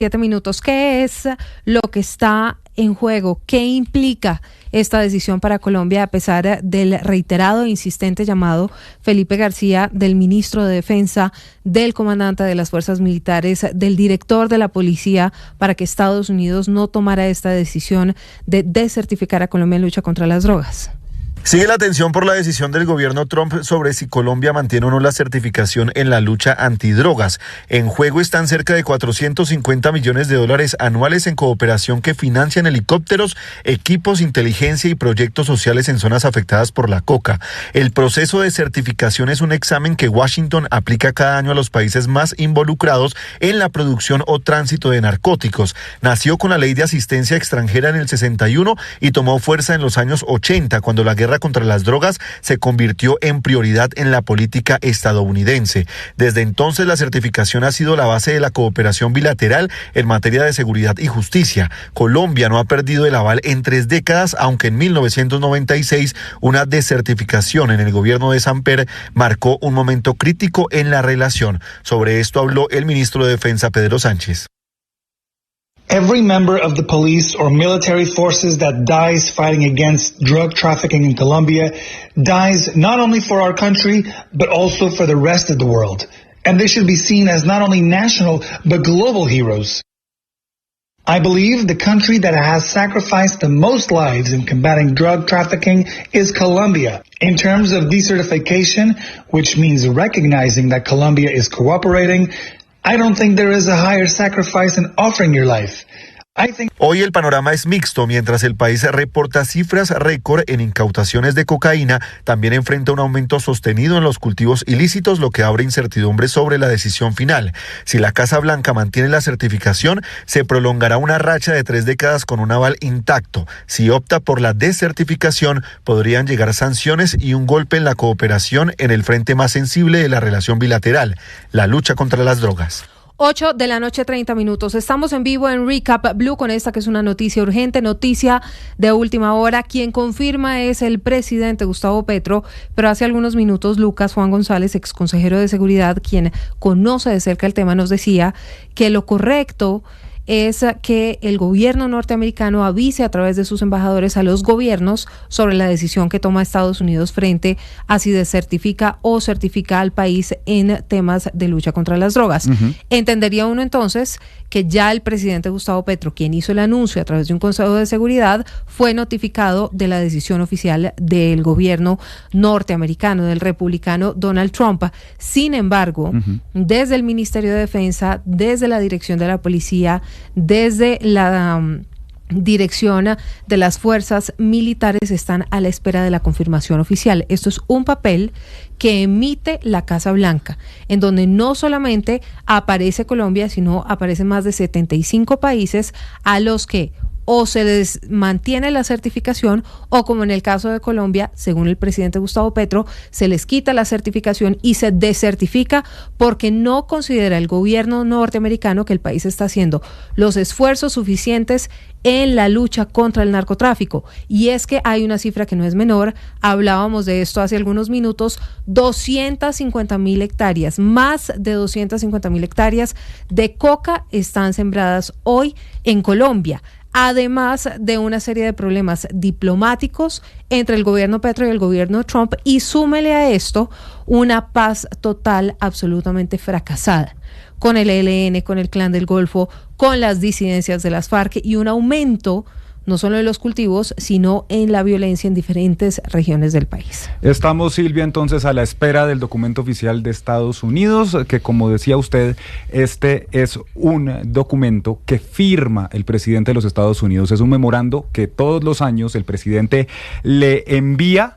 7 minutos. ¿Qué es lo que está en juego? ¿Qué implica esta decisión para Colombia a pesar del reiterado e insistente llamado Felipe García, del ministro de Defensa, del comandante de las fuerzas militares, del director de la policía, para que Estados Unidos no tomara esta decisión de desertificar a Colombia en lucha contra las drogas? Sigue la tensión por la decisión del gobierno Trump sobre si Colombia mantiene o no la certificación en la lucha antidrogas. En juego están cerca de $450 millones anuales en cooperación que financian helicópteros, equipos, inteligencia y proyectos sociales en zonas afectadas por la coca. El proceso de certificación es un examen que Washington aplica cada año a los países más involucrados en la producción o tránsito de narcóticos. Nació con la Ley de Asistencia Extranjera en el 61 y tomó fuerza en los años 80, cuando la guerra contra las drogas se convirtió en prioridad en la política estadounidense. Desde entonces, la certificación ha sido la base de la cooperación bilateral en materia de seguridad y justicia. Colombia no ha perdido el aval en 3 décadas, aunque en 1996 una desertificación en el gobierno de Samper marcó un momento crítico en la relación. Sobre esto habló el ministro de Defensa, Pedro Sánchez. Every member of the police or military forces that dies fighting against drug trafficking in Colombia dies not only for our country, but also for the rest of the world. And they should be seen as not only national, but global heroes. I believe the country that has sacrificed the most lives in combating drug trafficking is Colombia. In terms of decertification, which means recognizing that Colombia is cooperating, I don't think there is a higher sacrifice in offering your life. Hoy el panorama es mixto. Mientras el país reporta cifras récord en incautaciones de cocaína, también enfrenta un aumento sostenido en los cultivos ilícitos, lo que abre incertidumbre sobre la decisión final. Si la Casa Blanca mantiene la certificación, se prolongará una racha de 3 décadas con un aval intacto. Si opta por la desertificación, podrían llegar sanciones y un golpe en la cooperación en el frente más sensible de la relación bilateral, la lucha contra las drogas. 8:30 p.m. Estamos en vivo en Recap Blue con esta que es una noticia urgente, noticia de última hora. Quien confirma es el presidente Gustavo Petro, pero hace algunos minutos Lucas Juan González, ex consejero de Seguridad, quien conoce de cerca el tema, nos decía que lo correcto es que el gobierno norteamericano avise a través de sus embajadores a los gobiernos sobre la decisión que toma Estados Unidos frente a si desertifica o certifica al país en temas de lucha contra las drogas. Entendería uno entonces que ya el presidente Gustavo Petro, quien hizo el anuncio a través de un Consejo de Seguridad, fue notificado de la decisión oficial del gobierno norteamericano, del republicano Donald Trump. Sin embargo, desde el Ministerio de Defensa, desde la Dirección de la Policía, desde la dirección de las fuerzas militares están a la espera de la confirmación oficial. Esto es un papel que emite la Casa Blanca, en donde no solamente aparece Colombia, sino aparecen más de 75 países a los que o se les mantiene la certificación o, como en el caso de Colombia, según el presidente Gustavo Petro, se les quita la certificación y se desertifica porque no considera el gobierno norteamericano que el país está haciendo los esfuerzos suficientes en la lucha contra el narcotráfico. Y es que hay una cifra que no es menor, hablábamos de esto hace algunos minutos, 250,000 hectáreas, más de 250,000 hectáreas de coca están sembradas hoy en Colombia, además de una serie de problemas diplomáticos entre el gobierno Petro y el gobierno Trump, y súmele a esto una paz total absolutamente fracasada con el ELN, con el Clan del Golfo, con las disidencias de las FARC y un aumento no solo en los cultivos, sino en la violencia en diferentes regiones del país. Estamos, Silvia, entonces a la espera del documento oficial de Estados Unidos, que, como decía usted, este es un documento que firma el presidente de los Estados Unidos. Es un memorando que todos los años el presidente le envía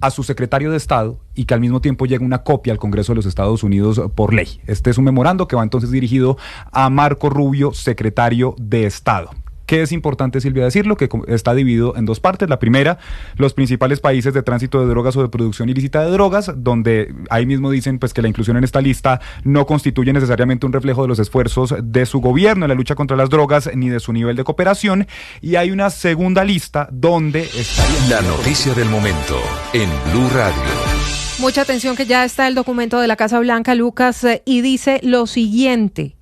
a su secretario de Estado y que al mismo tiempo llega una copia al Congreso de los Estados Unidos por ley. Este es un memorando que va entonces dirigido a Marco Rubio, secretario de Estado. ¿Qué es importante, Silvia, decirlo? Que está dividido en 2 partes. La primera, los principales países de tránsito de drogas o de producción ilícita de drogas, donde ahí mismo dicen pues que la inclusión en esta lista no constituye necesariamente un reflejo de los esfuerzos de su gobierno en la lucha contra las drogas ni de su nivel de cooperación. Y hay una segunda lista donde estaría la noticia del momento en Blue Radio. Mucha atención, que ya está el documento de la Casa Blanca, Lucas, y dice lo siguiente: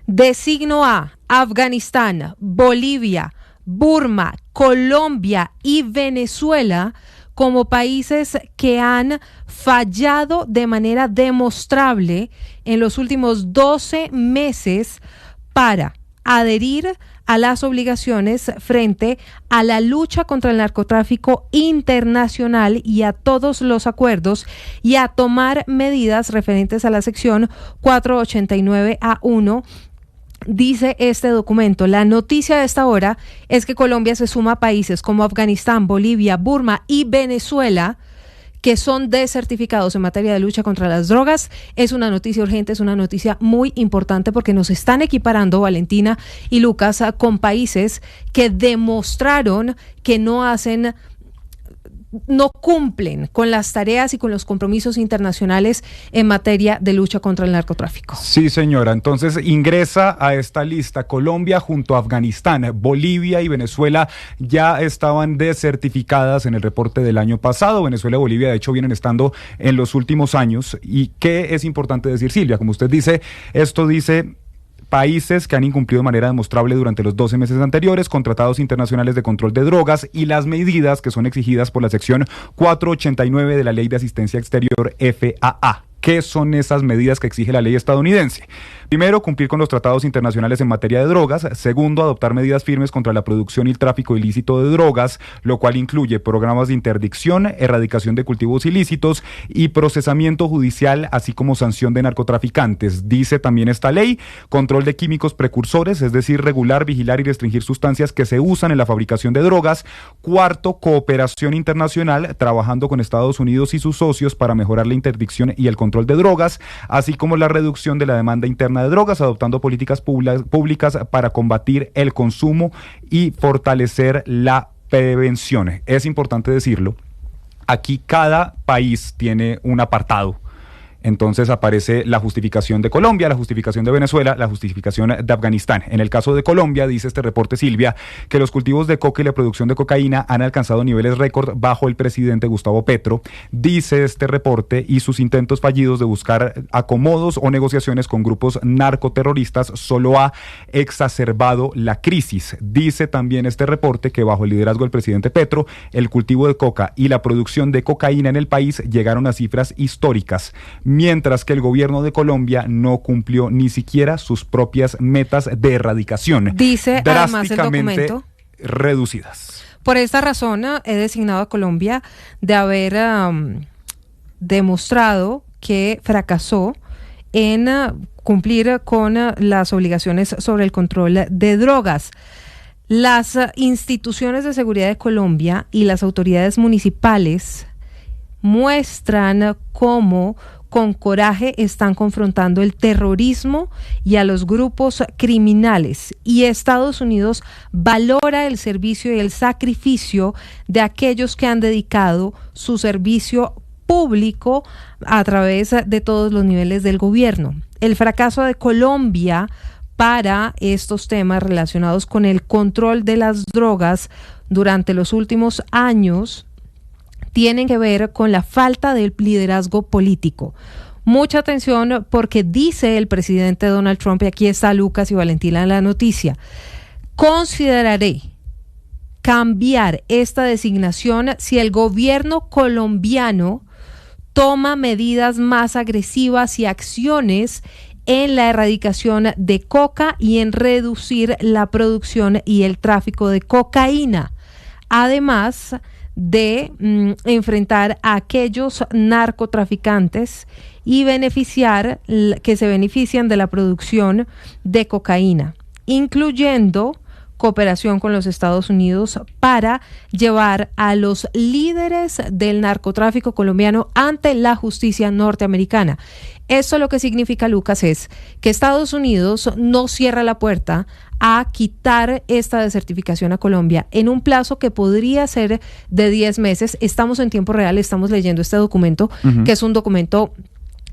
Designo a Afganistán, Bolivia, Burma, Colombia y Venezuela como países que han fallado de manera demostrable en los últimos 12 meses para adherir a las obligaciones frente a la lucha contra el narcotráfico internacional y a todos los acuerdos y a tomar medidas referentes a la sección 489A1. Dice este documento. La noticia de esta hora es que Colombia se suma a países como Afganistán, Bolivia, Burma y Venezuela que son desertificados en materia de lucha contra las drogas. Es una noticia urgente, es una noticia muy importante porque nos están equiparando, Valentina y Lucas, con países que demostraron que no cumplen con las tareas y con los compromisos internacionales en materia de lucha contra el narcotráfico. Sí, señora. Entonces ingresa a esta lista Colombia junto a Afganistán. Bolivia y Venezuela ya estaban desertificadas en el reporte del año pasado. Venezuela y Bolivia, de hecho, vienen estando en los últimos años. ¿Y qué es importante decir, Silvia? Como usted dice, esto dice países que han incumplido de manera demostrable durante los 12 meses anteriores con tratados internacionales de control de drogas y las medidas que son exigidas por la sección 489 de la Ley de Asistencia Exterior FAA. ¿Qué son esas medidas que exige la ley estadounidense? Primero, cumplir con los tratados internacionales en materia de drogas. Segundo, adoptar medidas firmes contra la producción y el tráfico ilícito de drogas, lo cual incluye programas de interdicción, erradicación de cultivos ilícitos y procesamiento judicial, así como sanción de narcotraficantes. Dice también esta ley, control de químicos precursores, es decir, regular, vigilar y restringir sustancias que se usan en la fabricación de drogas. Cuarto, cooperación internacional, trabajando con Estados Unidos y sus socios para mejorar la interdicción y el control de drogas, así como la reducción de la demanda interna de drogas, adoptando políticas públicas para combatir el consumo y fortalecer la prevención. Es importante decirlo, aquí cada país tiene un apartado. Entonces aparece la justificación de Colombia, la justificación de Venezuela, la justificación de Afganistán. En el caso de Colombia, dice este reporte, Silvia, que los cultivos de coca y la producción de cocaína han alcanzado niveles récord bajo el presidente Gustavo Petro. Dice este reporte, y sus intentos fallidos de buscar acomodos o negociaciones con grupos narcoterroristas solo ha exacerbado la crisis. Dice también este reporte que bajo el liderazgo del presidente Petro, el cultivo de coca y la producción de cocaína en el país llegaron a cifras históricas, mientras que el gobierno de Colombia no cumplió ni siquiera sus propias metas de erradicación. Dice además el documento, reducidas. Por esta razón he designado a Colombia de haber demostrado que fracasó en cumplir con las obligaciones sobre el control de drogas. Las instituciones de seguridad de Colombia y las autoridades municipales muestran cómo con coraje están confrontando el terrorismo y a los grupos criminales, y Estados Unidos valora el servicio y el sacrificio de aquellos que han dedicado su servicio público a través de todos los niveles del gobierno. El fracaso de Colombia para estos temas relacionados con el control de las drogas durante los últimos años tienen que ver con la falta de liderazgo político. Mucha atención, porque dice el presidente Donald Trump, y aquí está Lucas y Valentina en la noticia: consideraré cambiar esta designación si el gobierno colombiano toma medidas más agresivas y acciones en la erradicación de coca y en reducir la producción y el tráfico de cocaína. Además de enfrentar a aquellos narcotraficantes y que se benefician de la producción de cocaína, incluyendo cooperación con los Estados Unidos para llevar a los líderes del narcotráfico colombiano ante la justicia norteamericana. Esto lo que significa, Lucas, es que Estados Unidos no cierra la puerta a quitar esta desertificación a Colombia en un plazo que podría ser de 10 meses. Estamos en tiempo real, estamos leyendo este documento, que es un documento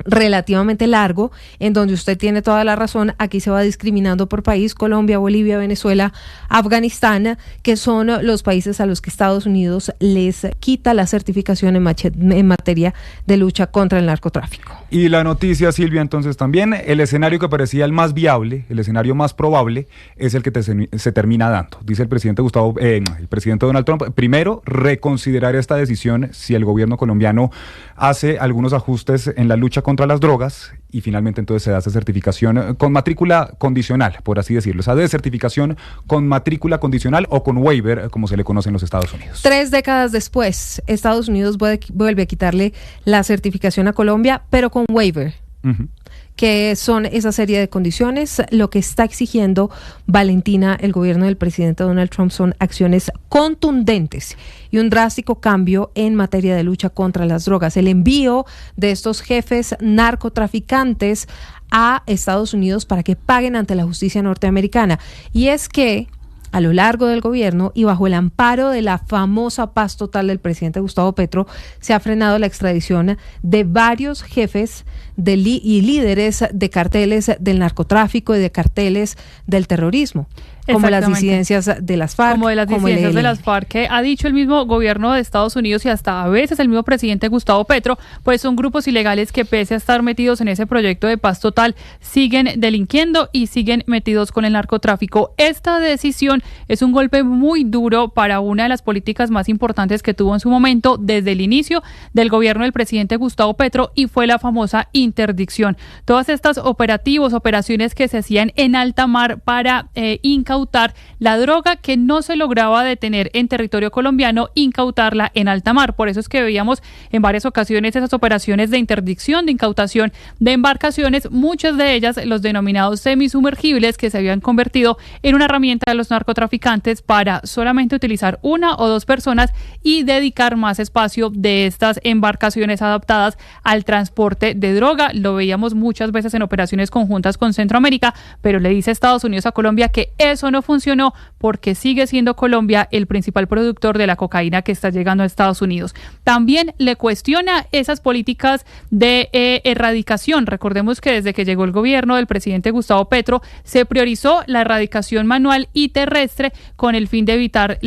relativamente largo, en donde usted tiene toda la razón. Aquí se va discriminando por país: Colombia, Bolivia, Venezuela, Afganistán, que son los países a los que Estados Unidos les quita la certificación en materia de lucha contra el narcotráfico. Y la noticia, Silvia, entonces también, el escenario que parecía el más viable, el escenario más probable, es el que se termina dando. Dice el presidente el presidente Donald Trump: primero, reconsiderar esta decisión si el gobierno colombiano hace algunos ajustes en la lucha contra las drogas, y finalmente entonces se da esa certificación con matrícula condicional, por así decirlo, esa desertificación con matrícula condicional o con waiver, como se le conoce en los Estados Unidos. 3 décadas después, Estados Unidos vuelve a quitarle la certificación a Colombia, pero con waiver. Uh-huh. Que son esa serie de condiciones. Lo que está exigiendo, Valentina, el gobierno del presidente Donald Trump, son acciones contundentes y un drástico cambio en materia de lucha contra las drogas. El envío de estos jefes narcotraficantes a Estados Unidos para que paguen ante la justicia norteamericana. Y es que a lo largo del gobierno y bajo el amparo de la famosa paz total del presidente Gustavo Petro, se ha frenado la extradición de varios jefes y líderes de carteles del narcotráfico y de carteles del terrorismo, como las disidencias de las FARC. Como de las disidencias de las FARC, que ha dicho el mismo gobierno de Estados Unidos y hasta a veces el mismo presidente Gustavo Petro, pues son grupos ilegales que, pese a estar metidos en ese proyecto de paz total, siguen delinquiendo y siguen metidos con el narcotráfico. Esta decisión es un golpe muy duro para una de las políticas más importantes que tuvo en su momento desde el inicio del gobierno del presidente Gustavo Petro, y fue la famosa interdicción. Todas estas operaciones que se hacían en alta mar para incautar la droga que no se lograba detener en territorio colombiano, incautarla en alta mar. Por eso es que veíamos en varias ocasiones esas operaciones de interdicción, de incautación de embarcaciones, muchas de ellas los denominados semisumergibles, que se habían convertido en una herramienta de los narcotraficantes para solamente utilizar 1 o 2 personas y dedicar más espacio de estas embarcaciones adaptadas al transporte de droga. Lo veíamos muchas veces en operaciones conjuntas con Centroamérica, pero le dice Estados Unidos a Colombia que eso no funcionó, porque sigue siendo Colombia el principal productor de la cocaína que está llegando a Estados Unidos. También le cuestiona esas políticas de erradicación. Recordemos que desde que llegó el gobierno del presidente Gustavo Petro se priorizó la erradicación manual y terrestre con el fin de evitar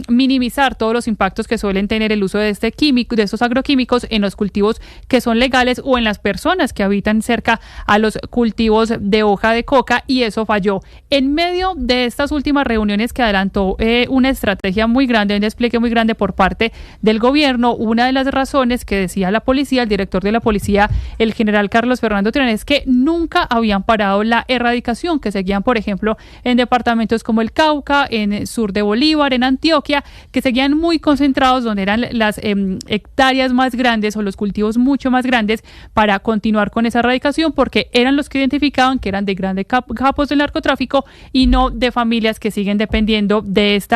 minimizar todos los impactos que suelen tener el uso de estos agroquímicos en los cultivos que son legales o en las personas que habitan cerca a los cultivos de hoja de coca, y eso falló. En medio de estas últimas reuniones que adelantó una estrategia muy grande, un despliegue muy grande por parte del gobierno, una de las razones que decía la policía, el director de la policía, el general Carlos Fernando Terán, es que nunca habían parado la erradicación, que seguían, por ejemplo, en departamentos como el Cauca, en el sur de Bolívar, en Antioquia, que seguían muy concentrados, donde eran las hectáreas más grandes o los cultivos mucho más grandes, para continuar con esa erradicación, porque eran los que identificaban que eran de grandes capos del narcotráfico y no de familias que siguen dependiendo de este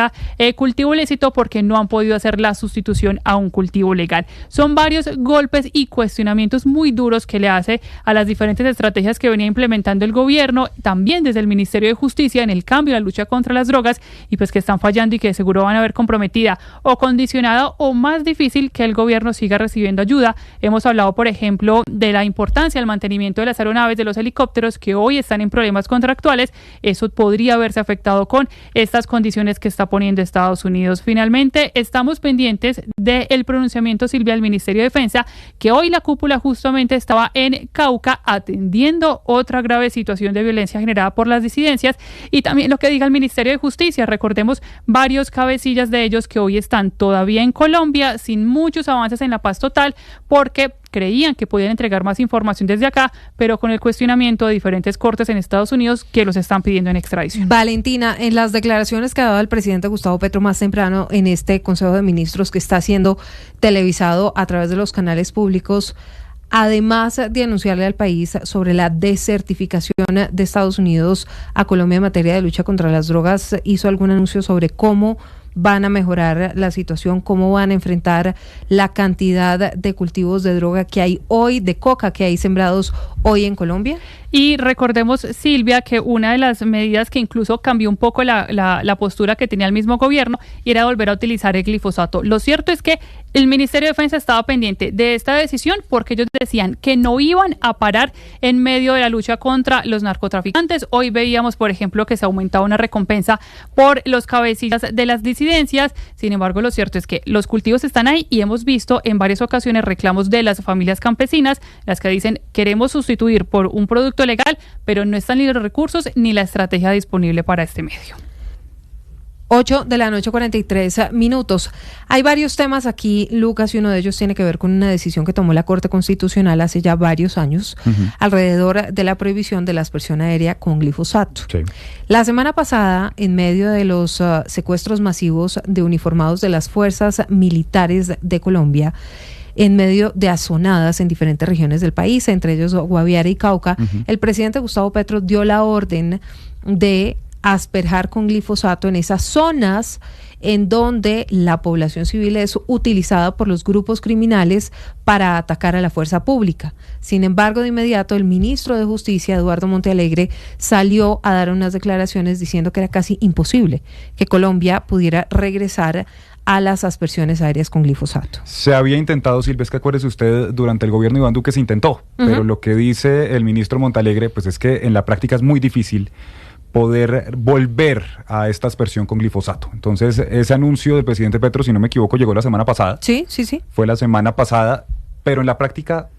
cultivo ilícito, porque no han podido hacer la sustitución a un cultivo legal. Son varios golpes y cuestionamientos muy duros que le hace a las diferentes estrategias que venía implementando el gobierno, también desde el Ministerio de Justicia, en el cambio de la lucha contra las drogas, y pues que están fallando y que seguro van a ver comprometida o condicionada o más difícil que el gobierno siga recibiendo ayuda. Hemos hablado, por ejemplo, de la importancia del mantenimiento de las aeronaves, de los helicópteros, que hoy están en problemas contractuales. Eso podría haberse afectado con estas condiciones que está poniendo Estados Unidos. Finalmente, estamos pendientes del pronunciamiento, Silvia, del Ministerio de Defensa, que hoy la cúpula justamente estaba en Cauca atendiendo otra grave situación de violencia generada por las disidencias, y también lo que diga el Ministerio de Justicia. Recordemos varios cabecillas de ellos que hoy están todavía en Colombia sin muchos avances en la paz total, porque creían que podían entregar más información desde acá, pero con el cuestionamiento de diferentes cortes en Estados Unidos que los están pidiendo en extradición. Valentina, en las declaraciones que ha dado el presidente Gustavo Petro más temprano en este Consejo de Ministros que está siendo televisado a través de los canales públicos, además de anunciarle al país sobre la desertificación de Estados Unidos a Colombia en materia de lucha contra las drogas, hizo algún anuncio sobre cómo van a mejorar la situación, cómo van a enfrentar la cantidad de cultivos de droga que hay hoy, de coca que hay sembrados hoy en Colombia? Y recordemos, Silvia, que una de las medidas que incluso cambió un poco la postura que tenía el mismo gobierno era volver a utilizar el glifosato. Lo cierto es que El Ministerio de Defensa estaba pendiente de esta decisión porque ellos decían que no iban a parar en medio de la lucha contra los narcotraficantes. Hoy veíamos, por ejemplo, que se aumentaba una recompensa por los cabecillas de las disidencias. Sin embargo, lo cierto es que los cultivos están ahí y hemos visto en varias ocasiones reclamos de las familias campesinas, las que dicen queremos sustituir por un producto legal, pero no están ni los recursos ni la estrategia disponible para este medio. 8:43 a.m. Hay varios temas aquí, Lucas, y uno de ellos tiene que ver con una decisión que tomó la Corte Constitucional hace ya varios años alrededor de la prohibición de la aspersión aérea con glifosato. Sí. La semana pasada, en medio de los secuestros masivos de uniformados de las fuerzas militares de Colombia, en medio de azonadas en diferentes regiones del país, entre ellos Guaviare y Cauca, el presidente Gustavo Petro dio la orden de asperjar con glifosato en esas zonas en donde la población civil es utilizada por los grupos criminales para atacar a la fuerza pública. Sin embargo, de inmediato el ministro de Justicia, Eduardo Montealegre, salió a dar unas declaraciones diciendo que era casi imposible que Colombia pudiera regresar a las aspersiones aéreas con glifosato. Se había intentado, Silvia, es que acuérdese usted, durante el gobierno de Iván Duque se intentó, pero lo que dice el ministro Montealegre, pues es que en la práctica es muy difícil poder volver a esta aspersión con glifosato. Entonces, ese anuncio del presidente Petro, si no me equivoco, llegó la semana pasada. Sí. Fue la semana pasada, pero en la práctica,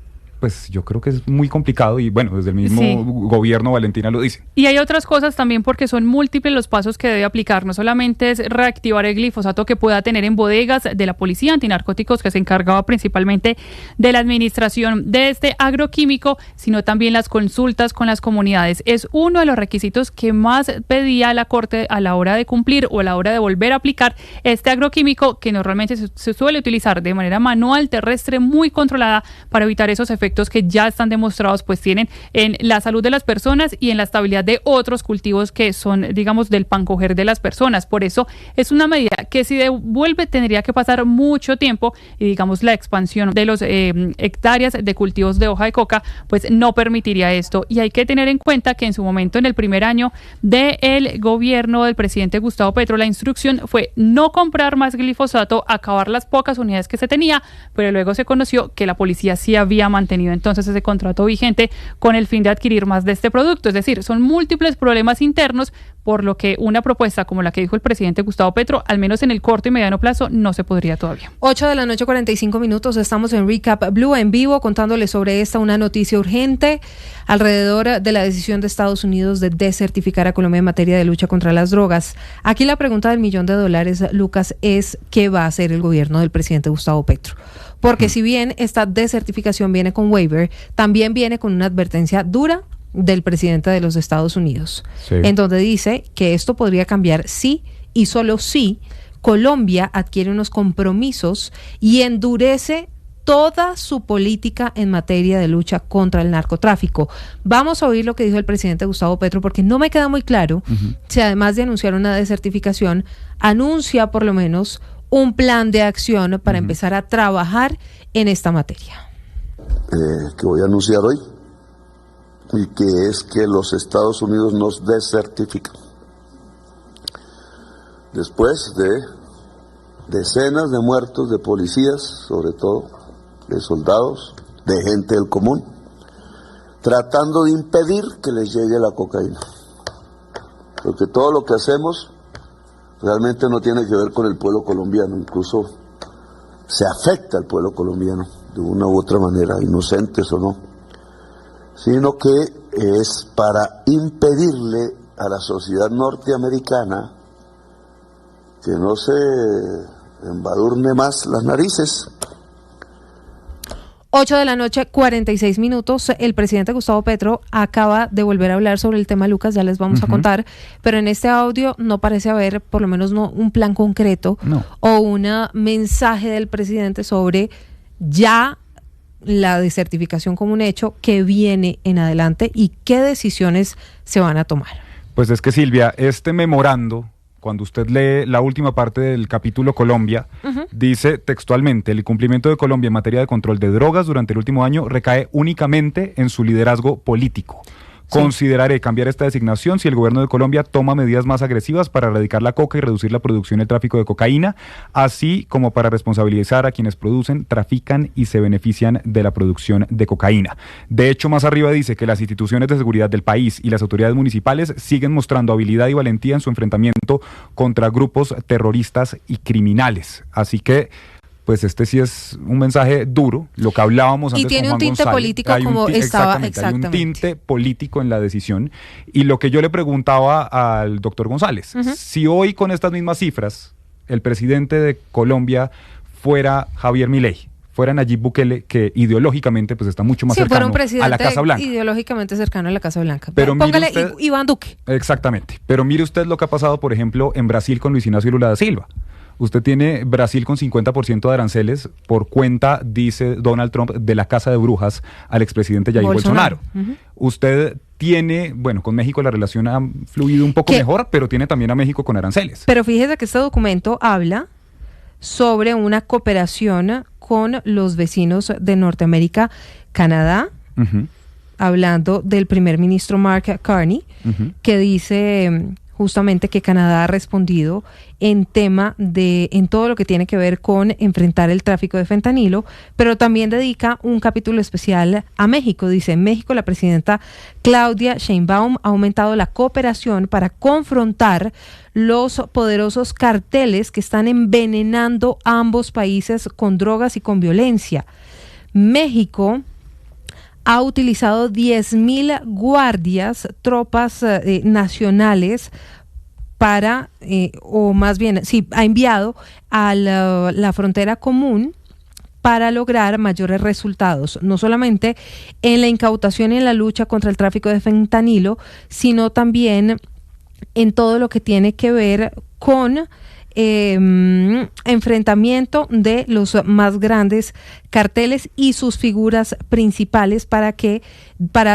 pues yo creo que es muy complicado y bueno, desde el mismo gobierno Valentina lo dice. Y hay otras cosas también porque son múltiples los pasos que debe aplicar. No solamente es reactivar el glifosato que pueda tener en bodegas de la Policía Antinarcóticos, que se encargaba principalmente de la administración de este agroquímico, sino también las consultas con las comunidades. Es uno de los requisitos que más pedía la Corte a la hora de cumplir o a la hora de volver a aplicar este agroquímico que normalmente se suele utilizar de manera manual, terrestre, muy controlada para evitar esos efectos que ya están demostrados, pues tienen en la salud de las personas y en la estabilidad de otros cultivos que son, digamos, del pan coger de las personas. Por eso es una medida que si devuelve tendría que pasar mucho tiempo y, digamos, la expansión de los hectáreas de cultivos de hoja de coca, pues no permitiría esto. Y hay que tener en cuenta que en su momento, en el primer año del gobierno del presidente Gustavo Petro, la instrucción fue no comprar más glifosato, acabar las pocas unidades que se tenía, pero luego se conoció que la policía sí había mantenido entonces ese contrato vigente con el fin de adquirir más de este producto. Es decir, son múltiples problemas internos, por lo que una propuesta como la que dijo el presidente Gustavo Petro, al menos en el corto y mediano plazo, no se podría todavía. 8:45 a.m. Estamos en Recap Blue en vivo contándoles sobre una noticia urgente alrededor de la decisión de Estados Unidos de desertificar a Colombia en materia de lucha contra las drogas. Aquí la pregunta del $1.000.000, Lucas, es ¿qué va a hacer el gobierno del presidente Gustavo Petro? Porque si bien esta desertificación viene con waiver, también viene con una advertencia dura del presidente de los Estados Unidos, en donde dice que esto podría cambiar si y solo si Colombia adquiere unos compromisos y endurece toda su política en materia de lucha contra el narcotráfico. Vamos a oír lo que dijo el presidente Gustavo Petro, porque no me queda muy claro si además de anunciar una desertificación, anuncia por lo menos un plan de acción para empezar a trabajar en esta materia. Que voy a anunciar hoy, y que es que los Estados Unidos nos desertifican. Después de decenas de muertos de policías, sobre todo de soldados, de gente del común, tratando de impedir que les llegue la cocaína. Porque todo lo que hacemos realmente no tiene que ver con el pueblo colombiano, incluso se afecta al pueblo colombiano de una u otra manera, inocentes o no, sino que es para impedirle a la sociedad norteamericana que no se embadurne más las narices. 8:46 a.m. El presidente Gustavo Petro acaba de volver a hablar sobre el tema, Lucas, ya les vamos a contar, pero en este audio no parece haber, por lo menos no un plan concreto o un mensaje del presidente sobre ya la desertificación como un hecho que viene en adelante y qué decisiones se van a tomar. Pues es que, Silvia, este memorando, cuando usted lee la última parte del capítulo Colombia, dice textualmente: el incumplimiento de Colombia en materia de control de drogas durante el último año recae únicamente en su liderazgo político. Consideraré cambiar esta designación si el gobierno de Colombia toma medidas más agresivas para erradicar la coca y reducir la producción y el tráfico de cocaína, así como para responsabilizar a quienes producen, trafican y se benefician de la producción de cocaína. De hecho, más arriba dice que las instituciones de seguridad del país y las autoridades municipales siguen mostrando habilidad y valentía en su enfrentamiento contra grupos terroristas y criminales. Así que pues este sí es un mensaje duro, lo que hablábamos antes y tiene con Juan un tinte González. político como estaba exactamente. Hay un tinte político en la decisión. Y lo que yo le preguntaba al doctor González, si hoy con estas mismas cifras el presidente de Colombia fuera Javier Milei, fuera Nayib Bukele, que ideológicamente pues está mucho más cercano a la Casa Blanca. Ideológicamente cercano a la Casa Blanca. Pero póngale usted, Iván Duque. Exactamente. Pero mire usted lo que ha pasado, por ejemplo, en Brasil con Luis Ignacio Lula da Silva. Usted tiene Brasil con 50% de aranceles por cuenta, dice Donald Trump, de la casa de brujas al expresidente Jair Bolsonaro. Usted tiene, bueno, con México la relación ha fluido un poco mejor, pero tiene también a México con aranceles. Pero fíjese que este documento habla sobre una cooperación con los vecinos de Norteamérica, Canadá, hablando del primer ministro Mark Carney, que dice justamente que Canadá ha respondido en todo lo que tiene que ver con enfrentar el tráfico de fentanilo, pero también dedica un capítulo especial a México. Dice, en México la presidenta Claudia Sheinbaum ha aumentado la cooperación para confrontar los poderosos carteles que están envenenando a ambos países con drogas y con violencia. México ha utilizado 10,000 guardias, tropas nacionales para, o más bien, sí, ha enviado a la frontera común para lograr mayores resultados, no solamente en la incautación y en la lucha contra el tráfico de fentanilo, sino también en todo lo que tiene que ver con enfrentamiento de los más grandes carteles y sus figuras principales para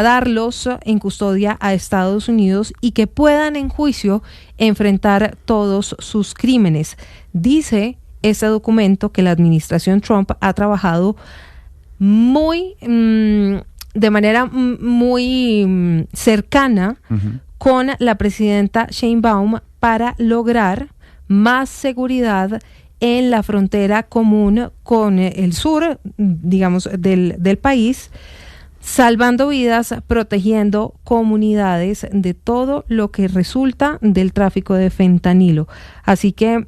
darlos en custodia a Estados Unidos y que puedan en juicio enfrentar todos sus crímenes. Dice este documento que la administración Trump ha trabajado de manera muy cercana con la presidenta Sheinbaum para lograr más seguridad en la frontera común con el sur, digamos, del país, salvando vidas, protegiendo comunidades de todo lo que resulta del tráfico de fentanilo. Así que,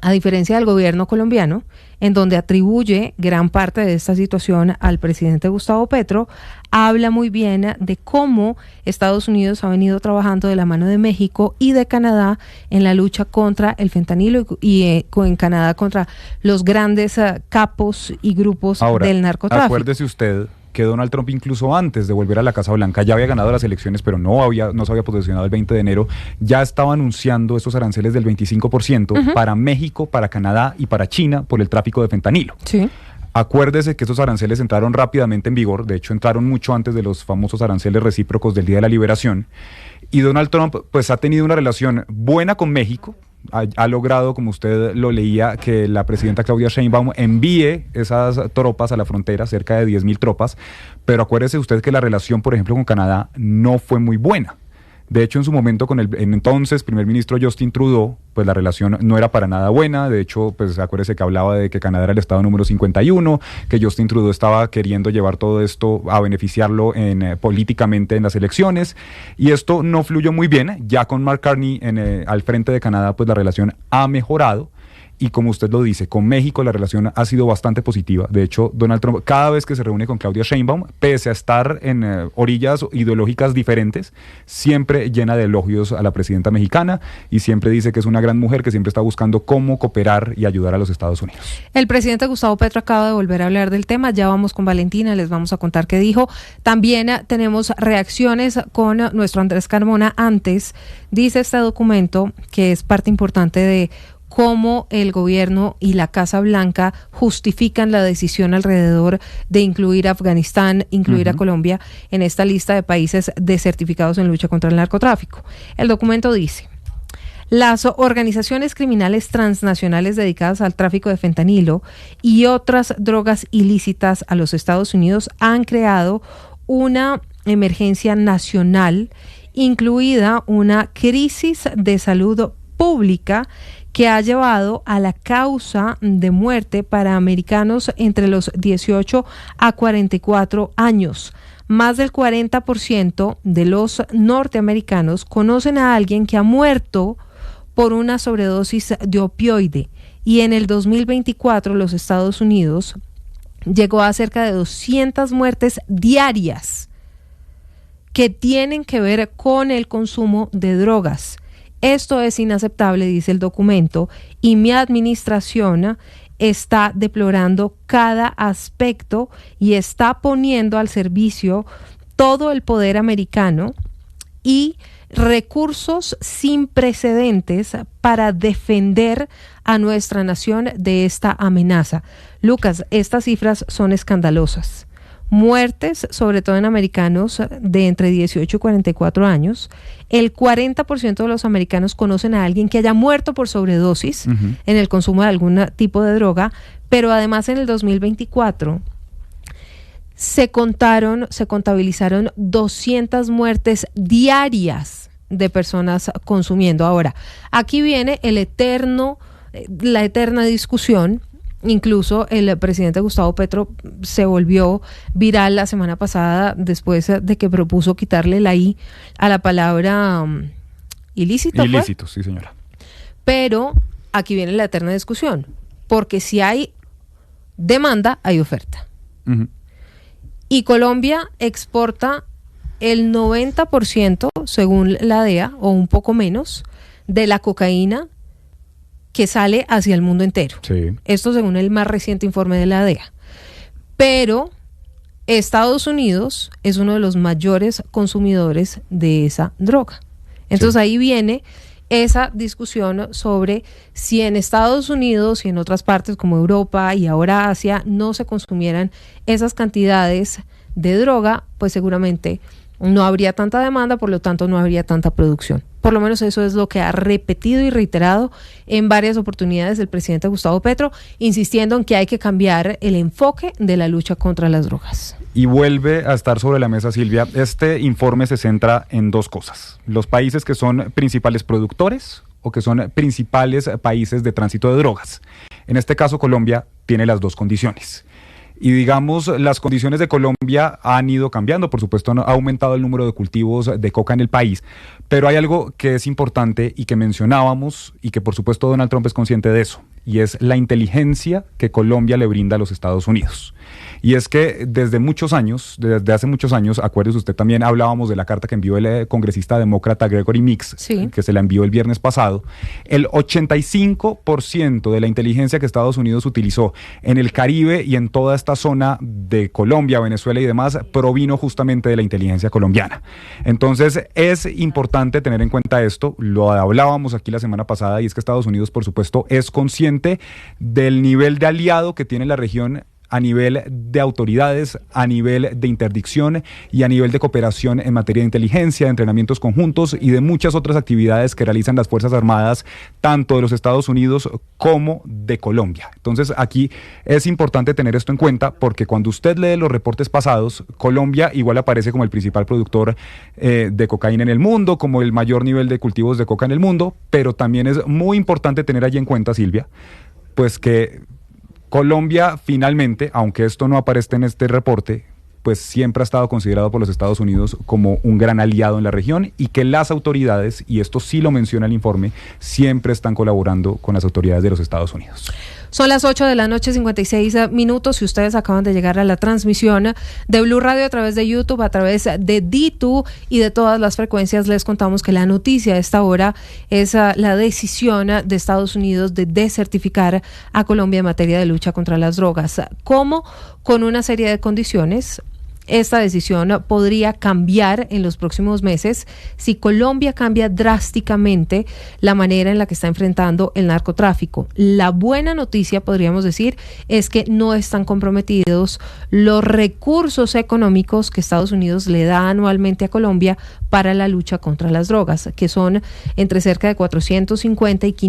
a diferencia del gobierno colombiano, en donde atribuye gran parte de esta situación al presidente Gustavo Petro, habla muy bien de cómo Estados Unidos ha venido trabajando de la mano de México y de Canadá en la lucha contra el fentanilo y en Canadá contra los grandes capos y grupos del narcotráfico. Acuérdese usted que Donald Trump, incluso antes de volver a la Casa Blanca, ya había ganado las elecciones, pero no se había posicionado el 20 de enero, ya estaba anunciando estos aranceles del 25% para México, para Canadá y para China por el tráfico de fentanilo. Sí. Acuérdese que estos aranceles entraron rápidamente en vigor, de hecho entraron mucho antes de los famosos aranceles recíprocos del Día de la Liberación, y Donald Trump pues ha tenido una relación buena con México. Ha logrado, como usted lo leía, que la presidenta Claudia Sheinbaum envíe esas tropas a la frontera, cerca de 10,000 tropas, pero acuérdese usted que la relación, por ejemplo, con Canadá no fue muy buena. De hecho, en su momento con el entonces primer ministro Justin Trudeau, pues la relación no era para nada buena. De hecho, pues acuérdese que hablaba de que Canadá era el estado número 51, que Justin Trudeau estaba queriendo llevar todo esto a beneficiarlo políticamente en las elecciones, y esto no fluyó muy bien. Ya con Mark Carney al frente de Canadá, pues la relación ha mejorado. Y como usted lo dice, con México la relación ha sido bastante positiva. De hecho, Donald Trump, cada vez que se reúne con Claudia Sheinbaum, pese a estar en orillas ideológicas diferentes, siempre llena de elogios a la presidenta mexicana y siempre dice que es una gran mujer que siempre está buscando cómo cooperar y ayudar a los Estados Unidos. El presidente Gustavo Petro acaba de volver a hablar del tema. Ya vamos con Valentina, les vamos a contar qué dijo. También tenemos reacciones con nuestro Andrés Carmona. Antes, dice este documento, que es parte importante de cómo el gobierno y la Casa Blanca justifican la decisión alrededor de incluir a Afganistán, incluir a Colombia en esta lista de países desertificados en lucha contra el narcotráfico. El documento dice: las organizaciones criminales transnacionales dedicadas al tráfico de fentanilo y otras drogas ilícitas a los Estados Unidos han creado una emergencia nacional, incluida una crisis de salud pública que ha llevado a la causa de muerte para americanos entre los 18 a 44 años. Más del 40% de los norteamericanos conocen a alguien que ha muerto por una sobredosis de opioide, y en el 2024 los Estados Unidos llegó a cerca de 200 muertes diarias que tienen que ver con el consumo de drogas. Esto es inaceptable, dice el documento, y mi administración está deplorando cada aspecto y está poniendo al servicio todo el poder americano y recursos sin precedentes para defender a nuestra nación de esta amenaza. Lucas, estas cifras son escandalosas. Muertes, sobre todo en americanos de entre 18 y 44 años. El 40% de los americanos conocen a alguien que haya muerto por sobredosis en el consumo de algún tipo de droga, pero además en el 2024 se contabilizaron 200 muertes diarias de personas consumiendo. Ahora, aquí viene la eterna discusión. Incluso el presidente Gustavo Petro se volvió viral la semana pasada después de que propuso quitarle la I a la palabra ilícito. Ilícito, sí, señora. Pero aquí viene la eterna discusión, porque si hay demanda, hay oferta. Y Colombia exporta el 90%, según la DEA, o un poco menos, de la cocaína que sale hacia el mundo entero. Sí. Esto según el más reciente informe de la DEA. Pero Estados Unidos es uno de los mayores consumidores de esa droga. Entonces ahí viene esa discusión sobre si en Estados Unidos y en otras partes como Europa y ahora Asia no se consumieran esas cantidades de droga, pues seguramente no habría tanta demanda, por lo tanto no habría tanta producción. Por lo menos eso es lo que ha repetido y reiterado en varias oportunidades el presidente Gustavo Petro, insistiendo en que hay que cambiar el enfoque de la lucha contra las drogas. Y vuelve a estar sobre la mesa, Silvia. Este informe se centra en dos cosas: los países que son principales productores o que son principales países de tránsito de drogas. En este caso, Colombia tiene las dos condiciones. Y digamos, las condiciones de Colombia han ido cambiando. Por supuesto, ha aumentado el número de cultivos de coca en el país. Pero hay algo que es importante y que mencionábamos, y que por supuesto Donald Trump es consciente de eso, y es la inteligencia que Colombia le brinda a los Estados Unidos. Y es que desde hace muchos años, acuérdese usted, también hablábamos de la carta que envió el congresista demócrata Gregory Meeks, que se la envió el viernes pasado. El 85% de la inteligencia que Estados Unidos utilizó en el Caribe y en toda esta zona de Colombia, Venezuela y demás, provino justamente de la inteligencia colombiana. Entonces es importante tener en cuenta esto. Lo hablábamos aquí la semana pasada, y es que Estados Unidos, por supuesto, es consciente del nivel de aliado que tiene la región a nivel de autoridades, a nivel de interdicción y a nivel de cooperación en materia de inteligencia, de entrenamientos conjuntos y de muchas otras actividades que realizan las Fuerzas Armadas, tanto de los Estados Unidos como de Colombia. Entonces aquí es importante tener esto en cuenta, porque cuando usted lee los reportes pasados, Colombia igual aparece como el principal productor de cocaína en el mundo, como el mayor nivel de cultivos de coca en el mundo, pero también es muy importante tener allí en cuenta, Silvia, pues que Colombia finalmente, aunque esto no aparece en este reporte, pues siempre ha estado considerado por los Estados Unidos como un gran aliado en la región, y que las autoridades, y esto sí lo menciona el informe, siempre están colaborando con las autoridades de los Estados Unidos. Son las 8 de la noche, 56 minutos, si ustedes acaban de llegar a la transmisión de Blue Radio a través de YouTube, a través de D2 y de todas las frecuencias, les contamos que la noticia de esta hora es la decisión de Estados Unidos de desertificar a Colombia en materia de lucha contra las drogas. ¿Cómo? Con una serie de condiciones. Esta decisión podría cambiar en los próximos meses si Colombia cambia drásticamente la manera en la que está enfrentando el narcotráfico. La buena noticia, podríamos decir, es que no están comprometidos los recursos económicos que Estados Unidos le da anualmente a Colombia para la lucha contra las drogas, que son entre cerca de 450 y 500